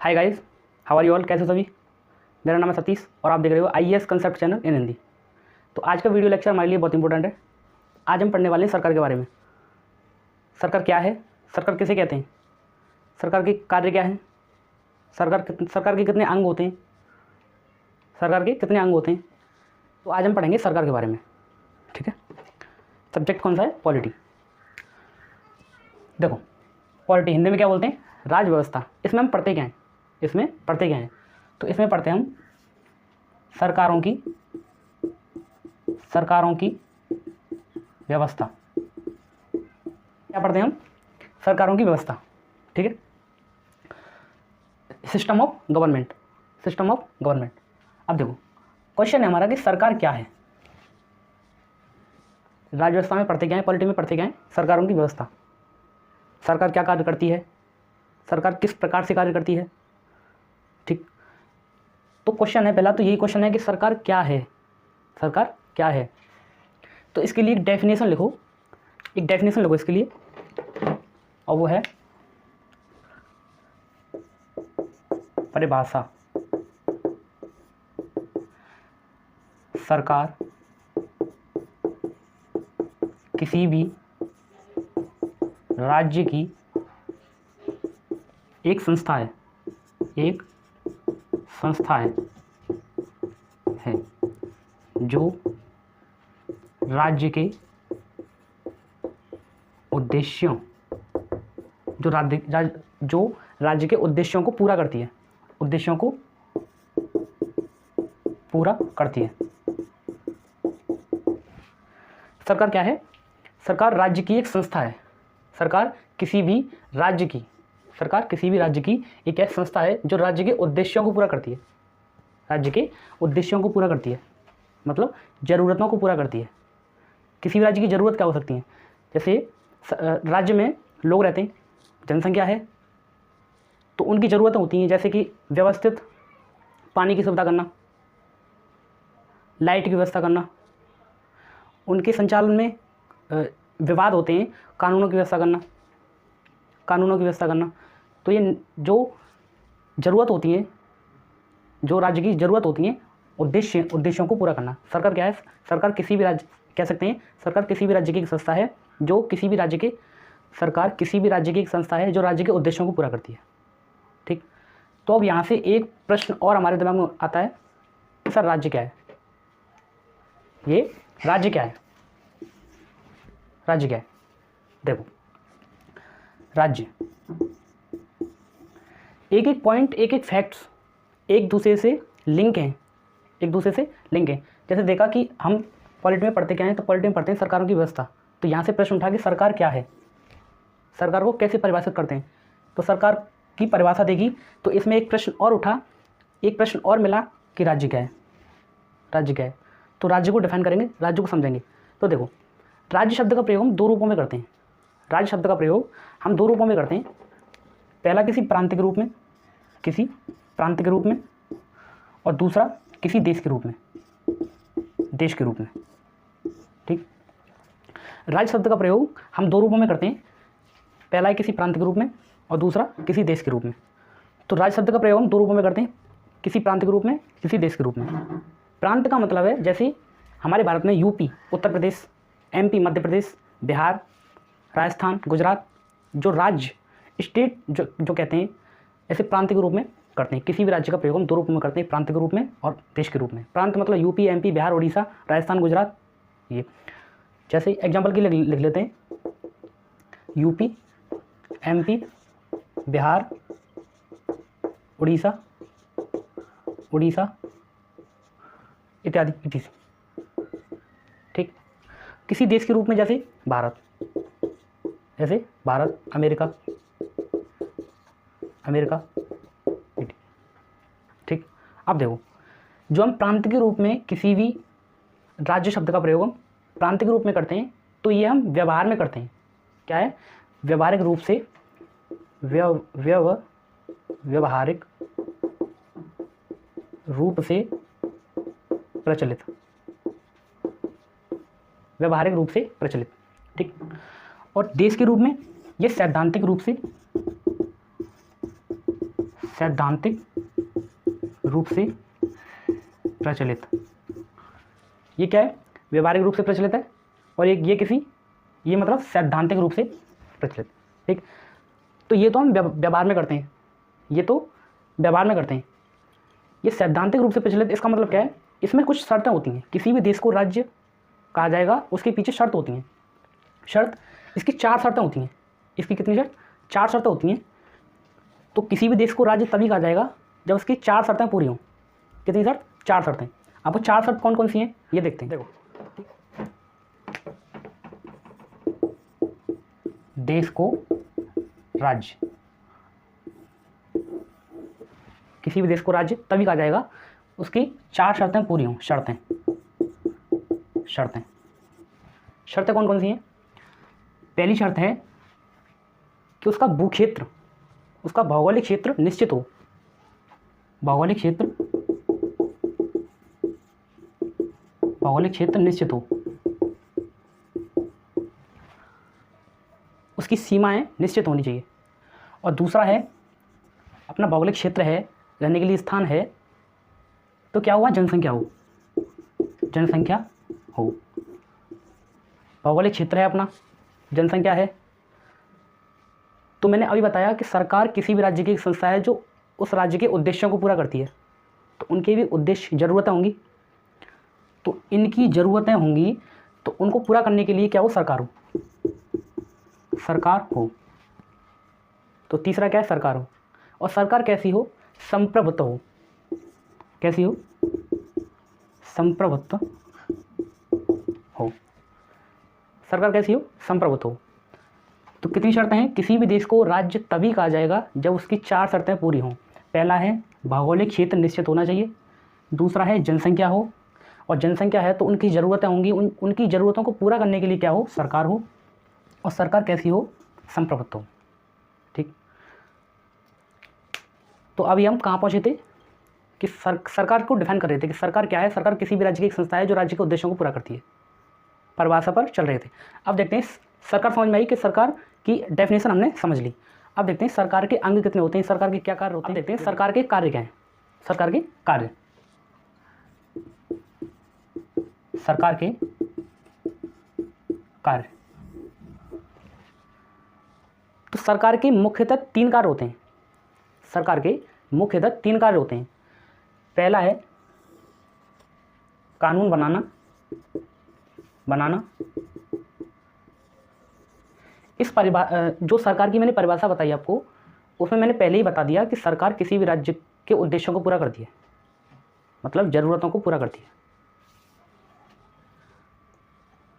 Hi guys, how are you all. कैसे हो सभी। मेरा नाम है सतीश और आप देख रहे हो IAS concept channel in Hindi. तो आज का वीडियो लेक्चर हमारे लिए बहुत इंपॉर्टेंट है। आज हम पढ़ने वाले हैं सरकार के बारे में। सरकार क्या है, सरकार किसे कहते हैं, सरकार के कार्य क्या हैं, सरकार के कितने अंग होते हैं, सरकार के कितने अंग होते हैं। तो आज हम पढ़ेंगे सरकार के बारे में। ठीक है। सब्जेक्ट कौन सा है, पॉलिटी। देखो, पॉलिटी हिंदी में क्या बोलते हैं, राज व्यवस्था। इसमें हम पढ़ते क्या हैं, तो इसमें पढ़ते हैं हम सरकारों की व्यवस्था। क्या पढ़ते हैं हम, सरकारों की व्यवस्था। ठीक है। System of government. अब देखो, क्वेश्चन है हमारा कि सरकार क्या है। राज व्यवस्था में पढ़ते क्या है, पॉलिटी में पढ़ते क्या है, सरकारों की व्यवस्था। सरकार क्या कार्य करती है, सरकार किस प्रकार से कार्य करती है। ठीक। तो क्वेश्चन है, पहला तो यही क्वेश्चन है कि सरकार क्या है, तो इसके लिए एक डेफिनेशन लिखो इसके लिए, और वो है परिभाषा। सरकार किसी भी राज्य की एक संस्था है जो राज्य के उद्देश्यों को पूरा करती है। सरकार क्या है, सरकार राज्य की एक संस्था है। सरकार किसी भी राज्य की एक ऐसी संस्था है जो राज्य के उद्देश्यों को पूरा करती है, मतलब ज़रूरतों को पूरा करती है। किसी भी राज्य की ज़रूरत क्या हो सकती है, जैसे राज्य में लोग रहते हैं, जनसंख्या है, तो उनकी ज़रूरतें होती हैं, जैसे कि व्यवस्थित पानी की सुविधा करना, लाइट की व्यवस्था करना, उनके संचालन में विवाद होते हैं, कानूनों की व्यवस्था करना। तो ये जो ज़रूरत होती है, जो राज्य की ज़रूरत होती है, उद्देश्यों को पूरा करना। सरकार क्या है, सरकार किसी भी राज्य कह सकते हैं, सरकार किसी भी राज्य की एक संस्था है जो किसी भी राज्य की राज्य के उद्देश्यों को पूरा करती है। ठीक। तो अब यहाँ से एक प्रश्न और हमारे दिमाग में आता है, सर राज्य क्या है, राज्य क्या है। देखो, राज्य एक पॉइंट, एक फैक्ट्स एक दूसरे से लिंक हैं। जैसे देखा कि हम पॉलिटी में पढ़ते क्या हैं, तो पॉलिटी में पढ़ते हैं सरकारों की व्यवस्था। तो यहाँ से प्रश्न उठा कि सरकार क्या है, सरकार को कैसे परिभाषित करते हैं। तो सरकार की परिभाषा देगी, तो इसमें एक प्रश्न और मिला कि राज्य क्या है। तो राज्य को डिफाइन करेंगे, राज्य को समझेंगे। तो देखो, राज्य शब्द का प्रयोग हम दो रूपों में करते हैं। पहला किसी प्रांत के रूप में, और दूसरा किसी देश के रूप में। ठीक। राज्य शब्द का प्रयोग हम दो रूपों में करते हैं, पहला है किसी प्रांत के रूप में और दूसरा किसी देश के रूप में। तो राज्य शब्द का प्रयोग हम दो रूपों में करते हैं, किसी प्रांत के रूप में, किसी देश के रूप में। प्रांत का मतलब है, जैसे हमारे भारत में यूपी, उत्तर प्रदेश, एमपी, मध्य प्रदेश, बिहार, राजस्थान, गुजरात, जो राज्य स्टेट जो कहते हैं, ऐसे प्रांत के रूप में करते हैं। किसी भी राज्य का प्रयोग हम दो रूपों में करते हैं, प्रांत के रूप में और देश के रूप में। प्रांत मतलब यूपी, एमपी, बिहार, उड़ीसा, राजस्थान, गुजरात। ये जैसे एग्जाम्पल के लिए लिख लेते हैं, यूपी, एमपी, बिहार, उड़ीसा इत्यादि। ठीक। किसी देश के रूप में जैसे भारत, अमेरिका। ठीक। अब देखो, जो हम प्रांत के रूप में किसी भी राज्य शब्द का प्रयोग हम प्रांत के रूप में करते हैं, तो ये हम व्यवहार में करते हैं। क्या है, व्यवहारिक रूप से प्रचलित। ठीक। और देश के रूप में ये सैद्धांतिक रूप से सैद्धांतिक रूप से प्रचलित। ये क्या है? व्यवहारिक रूप से प्रचलित है, और ये मतलब सैद्धांतिक रूप से प्रचलित। ठीक, तो ये तो हम व्यवहार में करते हैं, ये सैद्धांतिक रूप से प्रचलित, इसका मतलब क्या है? इसमें कुछ शर्तें होती हैं। किसी भी देश को राज्य कहा जाएगा, उसके पीछे शर्त होती हैं। शर्त, इसकी 4 शर्तें होती हैं। इसकी कितनी शर्त? 4 शर्तें होती हैं। तो किसी भी देश को राज्य तभी कहा जाएगा जब उसकी 4 शर्तें पूरी हों। कितनी शर्त? 4 शर्तें। आपको 4 शर्त कौन कौन सी हैं ये देखते हैं। देखो, देश को राज्य, किसी भी देश को राज्य तभी कहा जाएगा उसकी 4 शर्तें पूरी हों। शर्तें कौन कौन सी हैं? पहली शर्त है कि उसका भूक्षेत्र, उसका भौगोलिक क्षेत्र निश्चित हो। भौगोलिक क्षेत्र निश्चित हो, उसकी सीमाएं निश्चित होनी चाहिए। और दूसरा है, अपना भौगोलिक क्षेत्र है, रहने के लिए स्थान है, तो क्या हुआ? जनसंख्या हो। भौगोलिक क्षेत्र है अपना, जनसंख्या है। तो मैंने अभी बताया कि सरकार किसी भी राज्य की एक संस्था है जो उस राज्य के उद्देश्यों को पूरा करती है, तो उनके भी उद्देश्य, ज़रूरतें होंगी। तो इनकी ज़रूरतें होंगी, तो उनको पूरा करने के लिए क्या हो? सरकार हो। तो तीसरा क्या है? सरकार हो। और सरकार कैसी हो? संप्रभुत्व हो। कैसी हो? संप्रभुत्व हो। सरकार कैसी हो? संप्रभुत्व हो। तो कितनी शर्तें हैं? किसी भी देश को राज्य तभी कहा जाएगा जब उसकी 4 शर्तें पूरी हों। पहला है भौगोलिक क्षेत्र निश्चित होना चाहिए, दूसरा है जनसंख्या हो, और जनसंख्या है तो उनकी ज़रूरतें होंगी, उनकी ज़रूरतों को पूरा करने के लिए क्या हो? सरकार हो। और सरकार कैसी हो? संप्रभुत्व हो। ठीक, तो अभी हम कहाँ पहुँचे थे कि सरकार को डिफाइन कर रहे थे कि सरकार क्या है। सरकार किसी भी राज्य की एक संस्था है जो राज्य के उद्देश्यों को पूरा करती है। परिभाषा पर चल रहे थे। अब देखते हैं, सरकार समझ में आई कि सरकार की डेफिनेशन हमने समझ ली। अब देखते हैं सरकार के अंग कितने होते हैं, सरकार के क्या कार्य होते हैं। देखते हैं सरकार के कार्य क्या हैं। सरकार के कार्य, तो सरकार के मुख्यतः 3 कार्य होते हैं। पहला है कानून बनाना। इस जो सरकार की मैंने परिभाषा बताई आपको, उसमें मैंने पहले ही बता दिया कि सरकार किसी भी राज्य के उद्देश्यों को पूरा करती है, मतलब ज़रूरतों को पूरा करती है।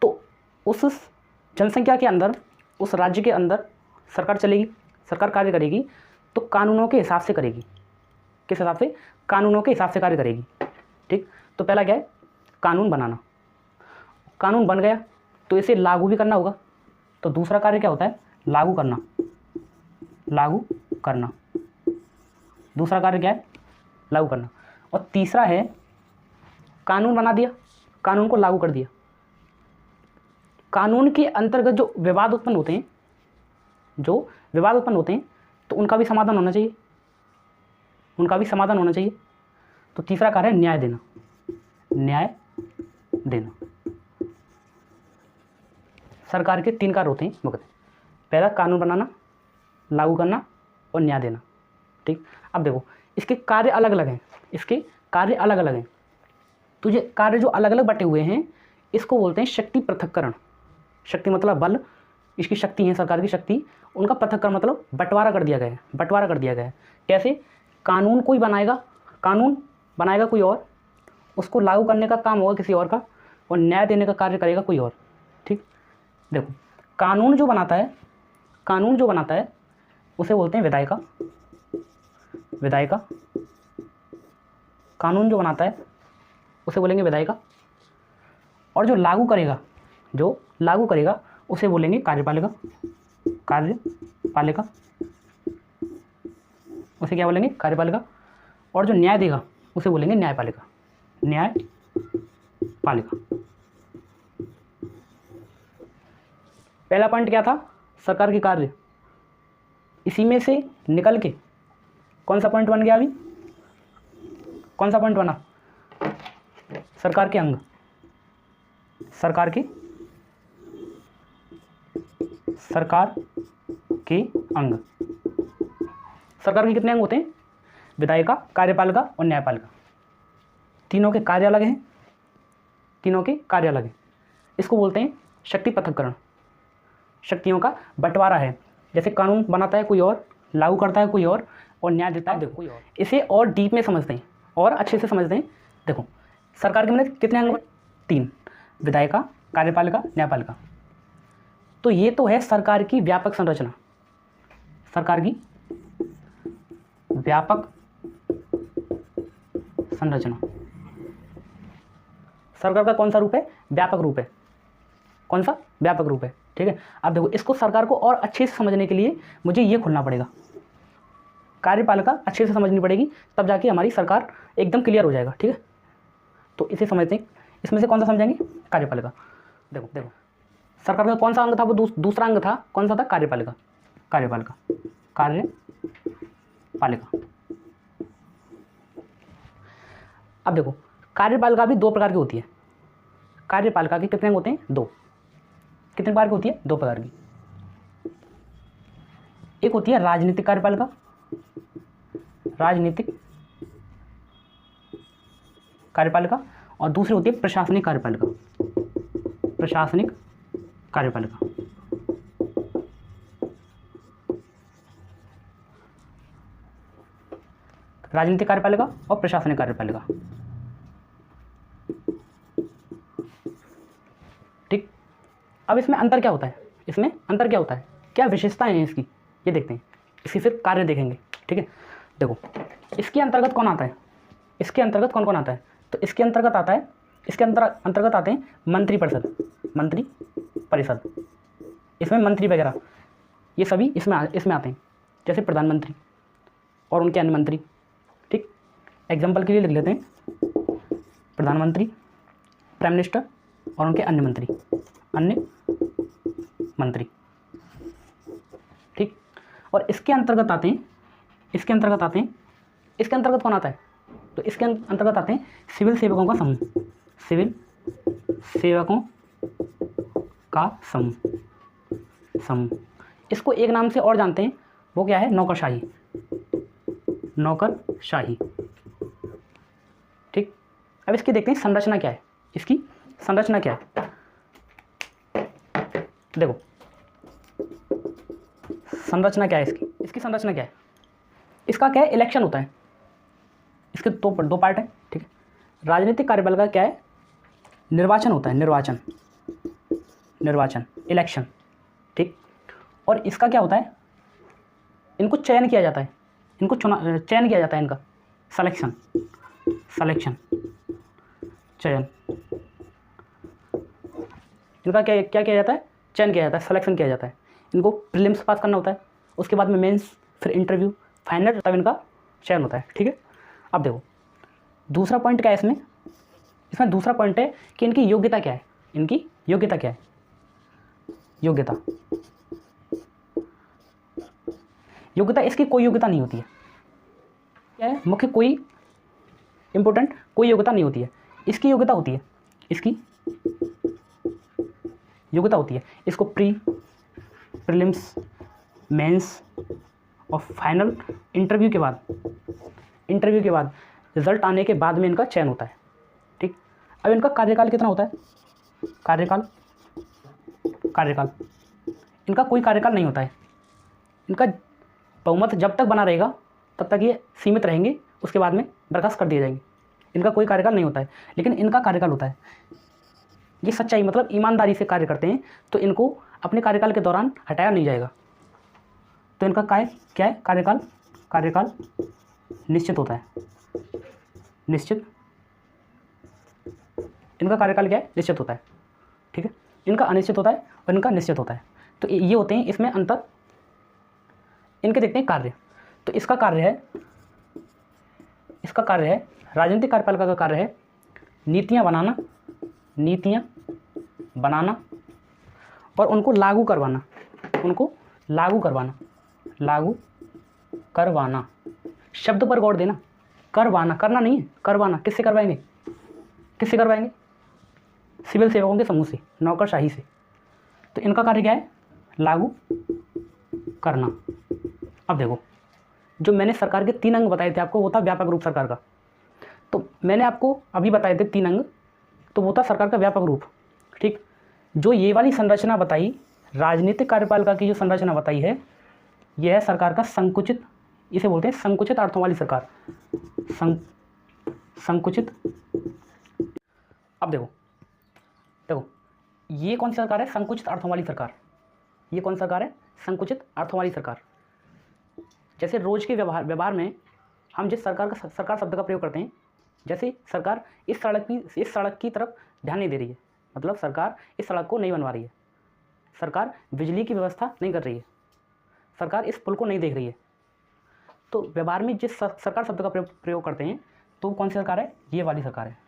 तो उस जनसंख्या के अंदर, उस राज्य के अंदर सरकार चलेगी, सरकार कार्य करेगी, तो कानूनों के हिसाब से करेगी। किस हिसाब से? कानूनों के हिसाब से कार्य करेगी। ठीक, तो पहला क्या है? कानून बनाना। कानून बन गया तो इसे लागू भी करना होगा। तो दूसरा कार्य क्या होता है? लागू करना। दूसरा कार्य क्या है? लागू करना। और तीसरा है कानून बना दिया, कानून को लागू कर दिया। कानून के अंतर्गत जो विवाद उत्पन्न होते हैं, तो उनका भी समाधान होना चाहिए। तो तीसरा कार्य है न्याय देना। सरकार के 3 कार्य होते हैं मुख्य। पहला कानून बनाना, लागू करना और न्याय देना। ठीक, अब देखो इसके कार्य अलग अलग हैं। तो ये कार्य जो अलग अलग बटे हुए हैं, इसको बोलते हैं शक्ति पृथक्करण। शक्ति मतलब बल, इसकी शक्ति है, सरकार की शक्ति, उनका पृथक्करण मतलब बंटवारा कर दिया गया है। कैसे? कानून कोई बनाएगा कोई और, उसको लागू करने का काम होगा किसी और का, और न्याय देने का कार्य करेगा कोई और। ठीक, देखो कानून जो बनाता है उसे बोलते हैं विधायिका। कानून जो बनाता है उसे बोलेंगे विधायिका। और जो लागू करेगा उसे बोलेंगे कार्यपालिका। उसे क्या बोलेंगे? कार्यपालिका। और जो न्याय देगा उसे बोलेंगे न्यायपालिका। पहला पॉइंट क्या था? सरकार के कार्य। इसी में से निकल के कौन सा पॉइंट बन गया अभी, कौन सा पॉइंट बना, सरकार के अंग, सरकार के अंग। सरकार के कितने अंग होते हैं, विधायिका, कार्यपालिका और न्यायपालिका। तीनों के कार्य अलग हैं, तीनों के कार्य अलग हैं। इसको बोलते हैं शक्ति पृथक्करण, शक्तियों का बंटवारा है। जैसे कानून बनाता है कोई और, लागू करता है कोई और न्याय देता है कोई और। इसे और डीप में समझते हैं और अच्छे से समझते हैं। देखो सरकार के मैंने कितने अंग, 3, विधायिका, कार्यपालिका, न्यायपालिका। तो ये तो है सरकार की व्यापक संरचना, सरकार की व्यापक संरचना। सरकार का कौन सा रूप है, व्यापक रूप है। कौन सा, व्यापक रूप है। ठीक है, अब देखो इसको सरकार को और अच्छे से समझने के लिए मुझे ये खोलना पड़ेगा, कार्यपालिका अच्छे से समझनी पड़ेगी, तब जाके हमारी सरकार एकदम क्लियर हो जाएगा। ठीक है, तो इसे समझते हैं। इसमें से कौन सा समझेंगे, कार्यपालिका। देखो देखो सरकार का कौन सा अंग था, वो दूसरा अंग था, कौन सा था, कार्यपालिका, कार्यपालिका, कार्यपालिका। अब देखो कार्यपालिका भी 2 प्रकार की होती है। कार्यपालिका के कितने अंग होते हैं, 2। कितने प्रकार की होती है, 2 प्रकार की। एक होती है राजनीतिक कार्यपालिका, राजनीतिक कार्यपालिका, और दूसरी होती है प्रशासनिक कार्यपालिका, प्रशासनिक कार्यपालिका। राजनीतिक कार्यपालिका और प्रशासनिक कार्यपालिका। ठीक, अब इसमें अंतर क्या होता है, इसमें अंतर क्या होता है, क्या विशेषताएं हैं इसकी, ये देखते हैं। इसकी फिर कार्य देखेंगे। ठीक है, देखो इसके अंतर्गत कौन आता है, इसके अंतर्गत कौन कौन आता है, तो इसके अंतर्गत आता है, इसके अंतर्गत आते हैं मंत्रिपरिषद, मंत्री परिषद, इसमें मंत्री वगैरह ये सभी इसमें आते हैं, जैसे प्रधानमंत्री और उनके अन्य मंत्री। ठीक, एग्जाम्पल के लिए लिख लेते हैं, प्रधानमंत्री, प्राइम मिनिस्टर और उनके अन्य मंत्री, अन्य मंत्री। ठीक, और इसके अंतर्गत आते हैं, इसके अंतर्गत आते हैं, इसके अंतर्गत कौन आता है, तो इसके अंतर्गत आते हैं सिविल सेवकों का समूह, सिविल सेवकों का समूह। इसको एक नाम से और जानते हैं, वो क्या है, नौकरशाही, नौकरशाही। ठीक, अब इसकी देखते हैं संरचना क्या है, इसकी संरचना क्या है। देखो संरचना क्या है इसकी संरचना क्या है, इसका क्या है, इलेक्शन होता है, इसके दो पार्ट है। ठीक है, राजनीतिक कार्यपालिका क्या है, निर्वाचन होता है, निर्वाचन इलेक्शन। ठीक, और इसका क्या होता है, इनको चयन किया जाता है, इनको चयन किया जाता है, इनका सिलेक्शन, चयन। इनका क्या क्या किया जाता है, चयन किया जाता है, सिलेक्शन किया जाता है। इनको प्रीलिम्स पास करना होता है, उसके बाद में मेंस, फिर इंटरव्यू, फाइनल, तब इनका चयन होता है। ठीक है, अब देखो दूसरा पॉइंट क्या है इसमें दूसरा पॉइंट है कि इनकी योग्यता क्या है, इनकी योग्यता क्या है, योग्यता इसकी कोई योग्यता नहीं होती है। क्या है, मुख्य कोई इंपॉर्टेंट कोई योग्यता नहीं होती है, इसकी योग्यता होती है, इसकी योग्यता होती है। इसको प्रीलिम्स, मेंस और फाइनल इंटरव्यू के बाद रिजल्ट आने के बाद में इनका चयन होता है। ठीक, अब इनका कार्यकाल कितना होता है, कार्यकाल इनका कोई कार्यकाल नहीं होता है। इनका बहुमत जब तक बना रहेगा तब तक ये सीमित रहेंगे, उसके बाद में बर्खास्त कर दिए जाएंगे। इनका कोई कार्यकाल नहीं होता है, लेकिन इनका कार्यकाल होता है। ये सच्चाई, मतलब ईमानदारी से कार्य करते हैं, तो इनको अपने कार्यकाल के दौरान हटाया नहीं जाएगा। तो इनका क्या है, कार्यकाल निश्चित होता है, इनका कार्यकाल क्या है, निश्चित होता है। ठीक है, इनका अनिश्चित होता है और इनका निश्चित होता है। तो ये होते हैं इसमें अंतर। इनके देखते हैं कार्य। तो इसका कार्य है राजनीतिक कार्यपालिका का कार्य है नीतियाँ बनाना और उनको लागू करवाना, शब्द पर गौर देना, करवाना, करना नहीं है, करवाना। किससे करवाएंगे, किससे करवाएंगे? सिविल सेवकों के समूह से, नौकरशाही से। तो इनका कार्य क्या है? लागू करना। अब देखो, जो मैंने सरकार के 3 अंग बताए थे आपको, वो था व्यापक रूप सरकार का। तो मैंने आपको अभी बताए थे 3 अंग, तो वो था सरकार का व्यापक रूप। ठीक, जो ये वाली संरचना बताई, राजनीतिक कार्यपालिका की जो संरचना बताई है, यह है सरकार का संकुचित, इसे बोलते हैं संकुचित अर्थों वाली सरकार। संकुचित। अब देखो देखो, ये कौन सी सरकार है? संकुचित अर्थों वाली सरकार। ये कौन सी सरकार है? संकुचित अर्थों वाली सरकार। जैसे रोज के व्यवहार में हम जिस सरकार शब्द का प्रयोग करते हैं, जैसे सरकार इस सड़क की तरफ ध्यान नहीं दे रही है, मतलब सरकार इस सड़क को नहीं बनवा रही है, सरकार बिजली की व्यवस्था नहीं कर रही है, सरकार इस पुल को नहीं देख रही है। तो व्यवहार में जिस सरकार शब्द का प्रयोग करते हैं, तो कौन सी सरकार है? ये वाली सरकार है।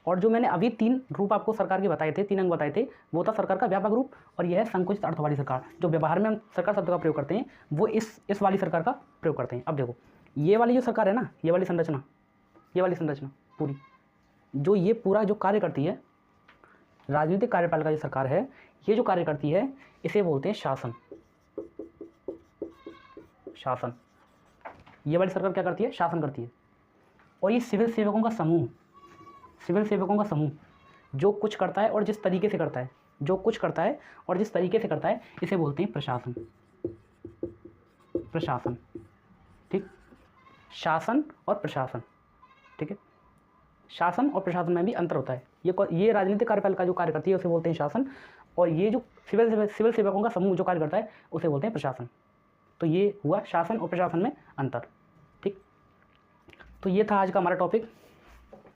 और जो मैंने अभी 3 रूप आपको सरकार के बताए थे, 3 अंग बताए थे, वो था सरकार का व्यापक रूप, और यह है संकुचित अर्थ वाली सरकार। जो व्यवहार में हम सरकार शब्द का प्रयोग करते हैं, वो इस वाली सरकार का प्रयोग करते हैं। अब देखो, ये वाली जो सरकार है ना, ये वाली संरचना पूरी, जो ये पूरा जो कार्य करती है, राजनीतिक कार्यपालिका जो सरकार है, ये जो कार्य करती है, इसे बोलते हैं शासन। शासन। ये वाली सरकार क्या करती है? शासन करती है। और ये सिविल सेवकों का समूह, जो कुछ करता है और जिस तरीके से करता है, इसे बोलते हैं प्रशासन। ठीक, शासन और प्रशासन। ठीक है, शासन और प्रशासन में भी अंतर होता है। ये राजनीतिक कार्यपालिका जो कार्य करती है, उसे बोलते हैं शासन, और ये जो सिविल सेवकों का समूह जो कार्य करता है, उसे बोलते हैं प्रशासन। तो ये हुआ शासन और प्रशासन में अंतर। ठीक, तो ये था आज का हमारा टॉपिक।